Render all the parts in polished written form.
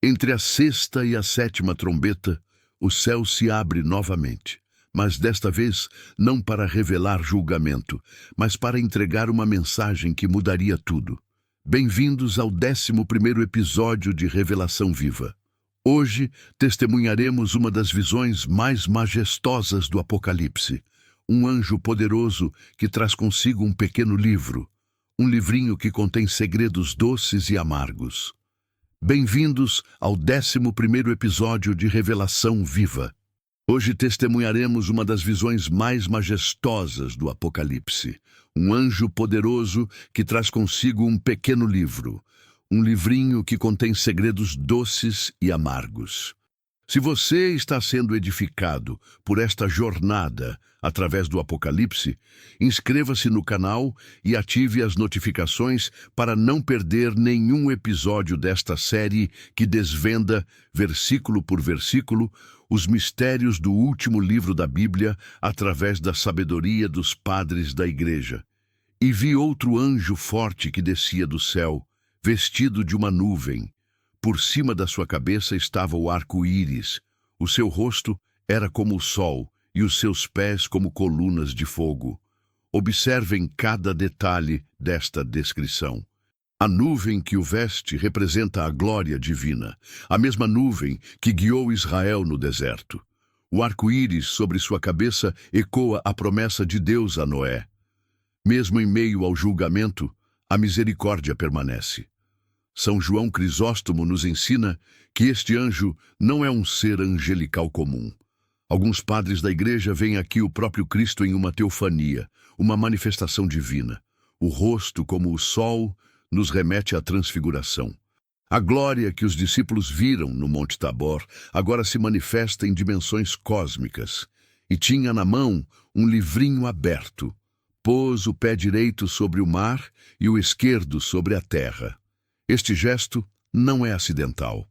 Entre a sexta e a sétima trombeta, o céu se abre novamente, mas desta vez não para revelar julgamento, mas para entregar uma mensagem que mudaria tudo. Bem-vindos ao 11º episódio de Revelação Viva. Hoje testemunharemos uma das visões mais majestosas do Apocalipse, um anjo poderoso que traz consigo um pequeno livro, um livrinho que contém segredos doces e amargos. Bem-vindos ao 11º episódio de Revelação Viva. Hoje testemunharemos uma das visões mais majestosas do Apocalipse, um anjo poderoso que traz consigo um pequeno livro, um livrinho que contém segredos doces e amargos. Se você está sendo edificado por esta jornada através do Apocalipse, inscreva-se no canal e ative as notificações para não perder nenhum episódio desta série que desvenda, versículo por versículo, os mistérios do último livro da Bíblia através da sabedoria dos padres da Igreja. E vi outro anjo forte que descia do céu, vestido de uma nuvem. Por cima da sua cabeça estava o arco-íris, o seu rosto era como o sol e os seus pés como colunas de fogo. Observem cada detalhe desta descrição. A nuvem que o veste representa a glória divina, a mesma nuvem que guiou Israel no deserto. O arco-íris sobre sua cabeça ecoa a promessa de Deus a Noé. Mesmo em meio ao julgamento, a misericórdia permanece. São João Crisóstomo nos ensina que este anjo não é um ser angelical comum. Alguns padres da Igreja veem aqui o próprio Cristo em uma teofania, uma manifestação divina. O rosto, como o sol, nos remete à transfiguração. A glória que os discípulos viram no Monte Tabor agora se manifesta em dimensões cósmicas. E tinha na mão um livrinho aberto. Pôs o pé direito sobre o mar e o esquerdo sobre a terra. Este gesto não é acidental.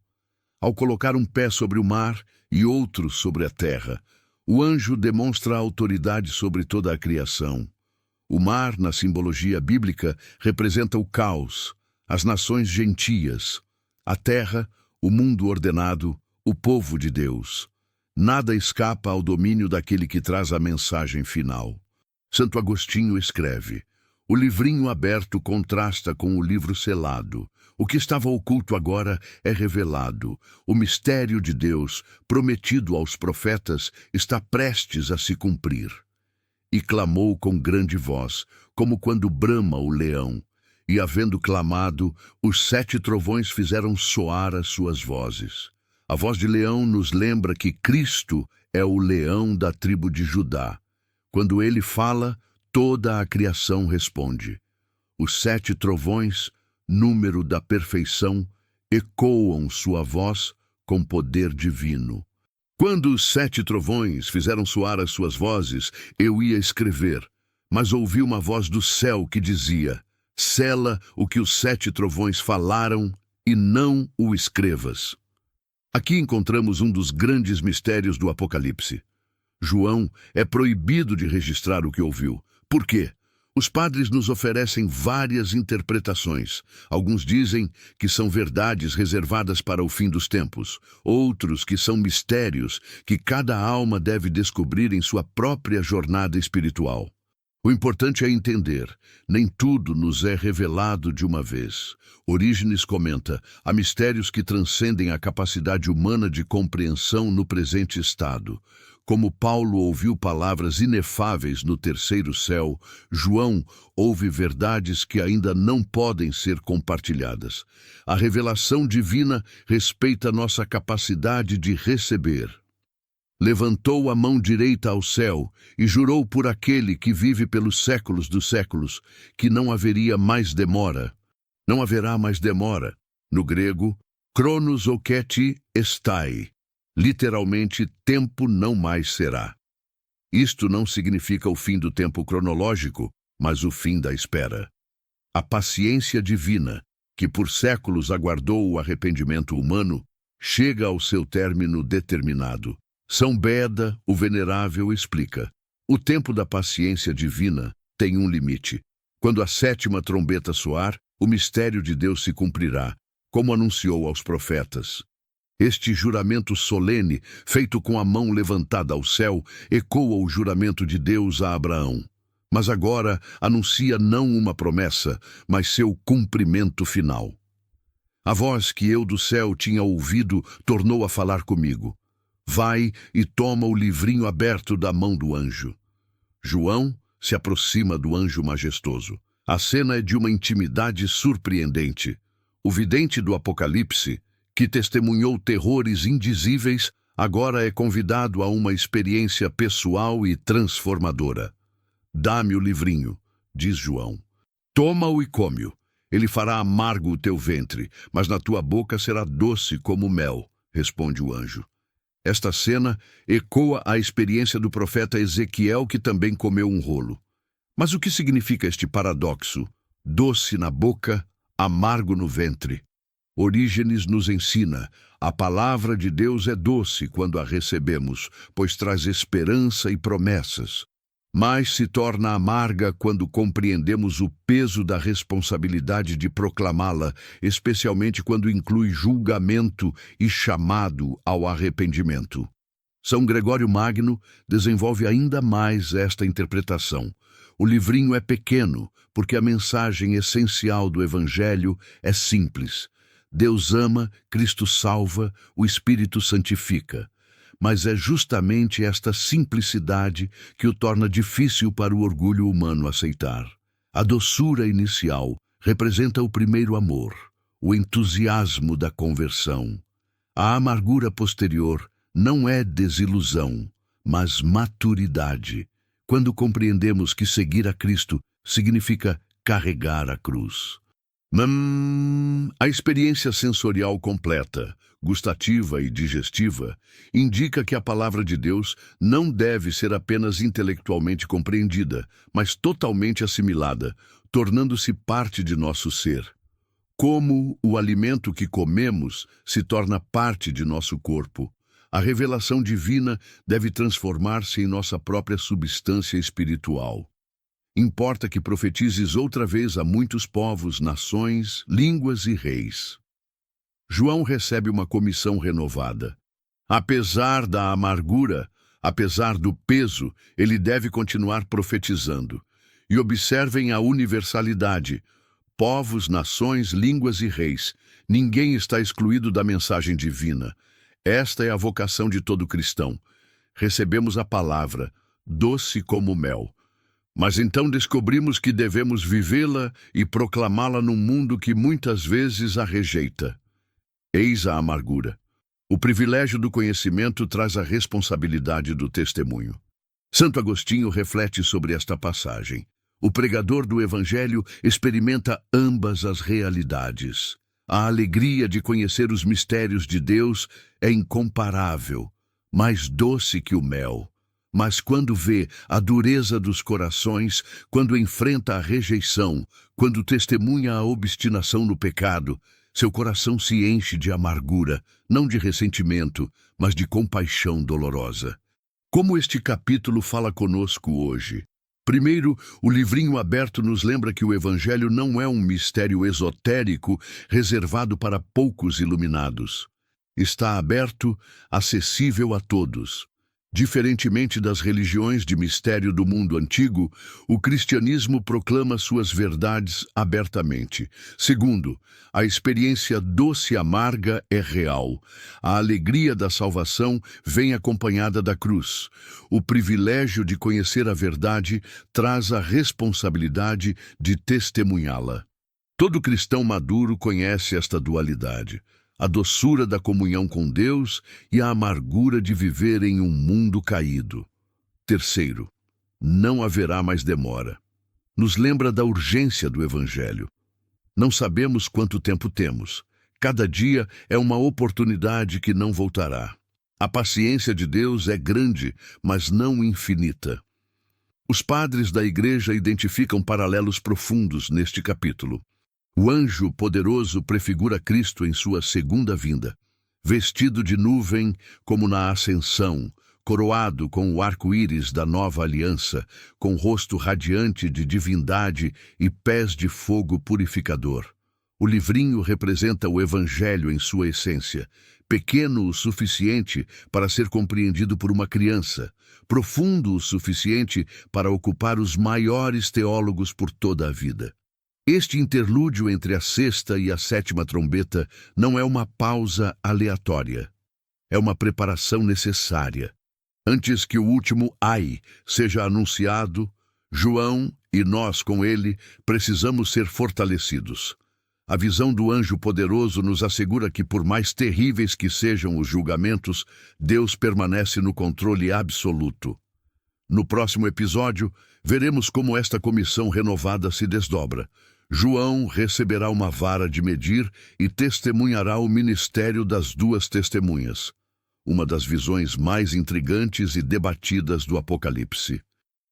Ao colocar um pé sobre o mar e outro sobre a terra, o anjo demonstra a autoridade sobre toda a criação. O mar, na simbologia bíblica, representa o caos, as nações gentias. A terra, o mundo ordenado, o povo de Deus. Nada escapa ao domínio daquele que traz a mensagem final. Santo Agostinho escreve: o livrinho aberto contrasta com o livro selado. O que estava oculto agora é revelado. O mistério de Deus, prometido aos profetas, está prestes a se cumprir. E clamou com grande voz, como quando brama o leão. E havendo clamado, os 7 trovões fizeram soar as suas vozes. A voz de leão nos lembra que Cristo é o leão da tribo de Judá. Quando ele fala, toda a criação responde. Os 7 trovões, número da perfeição, ecoam sua voz com poder divino. Quando os 7 trovões fizeram soar as suas vozes, eu ia escrever, mas ouvi uma voz do céu que dizia: sela o que os 7 trovões falaram e não o escrevas. Aqui encontramos um dos grandes mistérios do Apocalipse. João é proibido de registrar o que ouviu. Por quê? Os padres nos oferecem várias interpretações. Alguns dizem que são verdades reservadas para o fim dos tempos. Outros que são mistérios que cada alma deve descobrir em sua própria jornada espiritual. O importante é entender, nem tudo nos é revelado de uma vez. Orígenes comenta: há mistérios que transcendem a capacidade humana de compreensão no presente estado. Como Paulo ouviu palavras inefáveis no terceiro céu, João ouve verdades que ainda não podem ser compartilhadas. A revelação divina respeita nossa capacidade de receber. Levantou a mão direita ao céu e jurou por aquele que vive pelos séculos dos séculos, que não haveria mais demora. Não haverá mais demora. No grego, chronos oketi estai. Literalmente, tempo não mais será. Isto não significa o fim do tempo cronológico, mas o fim da espera. A paciência divina, que por séculos aguardou o arrependimento humano, chega ao seu término determinado. São Beda, o Venerável, explica: o tempo da paciência divina tem um limite. Quando a 7ª trombeta soar, o mistério de Deus se cumprirá, como anunciou aos profetas. Este juramento solene, feito com a mão levantada ao céu, ecoa o juramento de Deus a Abraão. Mas agora anuncia não uma promessa, mas seu cumprimento final. A voz que eu do céu tinha ouvido tornou a falar comigo. Vai e toma o livrinho aberto da mão do anjo. João se aproxima do anjo majestoso. A cena é de uma intimidade surpreendente. O vidente do Apocalipse, que testemunhou terrores indizíveis, agora é convidado a uma experiência pessoal e transformadora. Dá-me o livrinho, diz João. Toma-o e come-o. Ele fará amargo o teu ventre, mas na tua boca será doce como mel, responde o anjo. Esta cena ecoa a experiência do profeta Ezequiel, que também comeu um rolo. Mas o que significa este paradoxo? Doce na boca, amargo no ventre. Orígenes nos ensina: a palavra de Deus é doce quando a recebemos, pois traz esperança e promessas. Mas se torna amarga quando compreendemos o peso da responsabilidade de proclamá-la, especialmente quando inclui julgamento e chamado ao arrependimento. São Gregório Magno desenvolve ainda mais esta interpretação. O livrinho é pequeno, porque a mensagem essencial do Evangelho é simples. Deus ama, Cristo salva, o Espírito santifica. Mas é justamente esta simplicidade que o torna difícil para o orgulho humano aceitar. A doçura inicial representa o primeiro amor, o entusiasmo da conversão. A amargura posterior não é desilusão, mas maturidade, quando compreendemos que seguir a Cristo significa carregar a cruz. A experiência sensorial completa, gustativa e digestiva, indica que a palavra de Deus não deve ser apenas intelectualmente compreendida, mas totalmente assimilada, tornando-se parte de nosso ser. Como o alimento que comemos se torna parte de nosso corpo, a revelação divina deve transformar-se em nossa própria substância espiritual. Importa que profetizes outra vez a muitos povos, nações, línguas e reis. João recebe uma comissão renovada. Apesar da amargura, apesar do peso, ele deve continuar profetizando. E observem a universalidade. Povos, nações, línguas e reis. Ninguém está excluído da mensagem divina. Esta é a vocação de todo cristão. Recebemos a palavra, doce como mel. Mas então descobrimos que devemos vivê-la e proclamá-la num mundo que muitas vezes a rejeita. Eis a amargura. O privilégio do conhecimento traz a responsabilidade do testemunho. Santo Agostinho reflete sobre esta passagem. O pregador do Evangelho experimenta ambas as realidades. A alegria de conhecer os mistérios de Deus é incomparável, mais doce que o mel. Mas quando vê a dureza dos corações, quando enfrenta a rejeição, quando testemunha a obstinação no pecado, seu coração se enche de amargura, não de ressentimento, mas de compaixão dolorosa. Como este capítulo fala conosco hoje? Primeiro, o livrinho aberto nos lembra que o Evangelho não é um mistério esotérico reservado para poucos iluminados. Está aberto, acessível a todos. Diferentemente das religiões de mistério do mundo antigo, o cristianismo proclama suas verdades abertamente. Segundo, a experiência doce e amarga é real. A alegria da salvação vem acompanhada da cruz. O privilégio de conhecer a verdade traz a responsabilidade de testemunhá-la. Todo cristão maduro conhece esta dualidade. A doçura da comunhão com Deus e a amargura de viver em um mundo caído. Terceiro, não haverá mais demora. Nos lembra da urgência do Evangelho. Não sabemos quanto tempo temos. Cada dia é uma oportunidade que não voltará. A paciência de Deus é grande, mas não infinita. Os padres da Igreja identificam paralelos profundos neste capítulo. O anjo poderoso prefigura Cristo em sua segunda vinda, vestido de nuvem como na ascensão, coroado com o arco-íris da nova aliança, com rosto radiante de divindade e pés de fogo purificador. O livrinho representa o Evangelho em sua essência, pequeno o suficiente para ser compreendido por uma criança, profundo o suficiente para ocupar os maiores teólogos por toda a vida. Este interlúdio entre a sexta e a sétima trombeta não é uma pausa aleatória. É uma preparação necessária. Antes que o último ai seja anunciado, João e nós com ele precisamos ser fortalecidos. A visão do anjo poderoso nos assegura que, por mais terríveis que sejam os julgamentos, Deus permanece no controle absoluto. No próximo episódio, veremos como esta comissão renovada se desdobra. João receberá uma vara de medir e testemunhará o ministério das duas testemunhas, uma das visões mais intrigantes e debatidas do Apocalipse.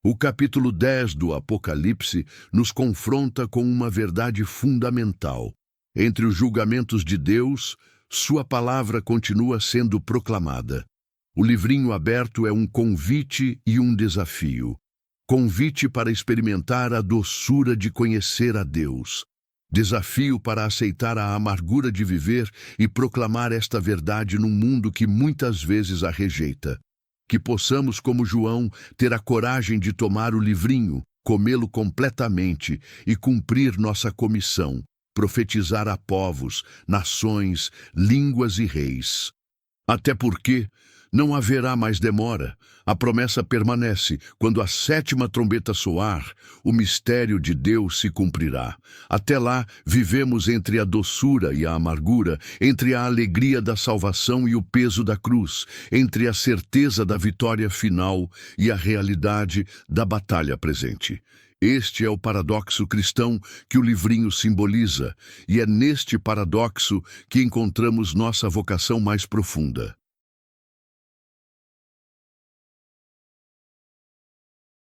O capítulo 10 do Apocalipse nos confronta com uma verdade fundamental. Entre os julgamentos de Deus, sua palavra continua sendo proclamada. O livrinho aberto é um convite e um desafio. Convite para experimentar a doçura de conhecer a Deus. Desafio para aceitar a amargura de viver e proclamar esta verdade num mundo que muitas vezes a rejeita. Que possamos, como João, ter a coragem de tomar o livrinho, comê-lo completamente e cumprir nossa comissão, profetizar a povos, nações, línguas e reis. Até porque não haverá mais demora. A promessa permanece. Quando a sétima trombeta soar, o mistério de Deus se cumprirá. Até lá, vivemos entre a doçura e a amargura, entre a alegria da salvação e o peso da cruz, entre a certeza da vitória final e a realidade da batalha presente. Este é o paradoxo cristão que o livrinho simboliza, e é neste paradoxo que encontramos nossa vocação mais profunda.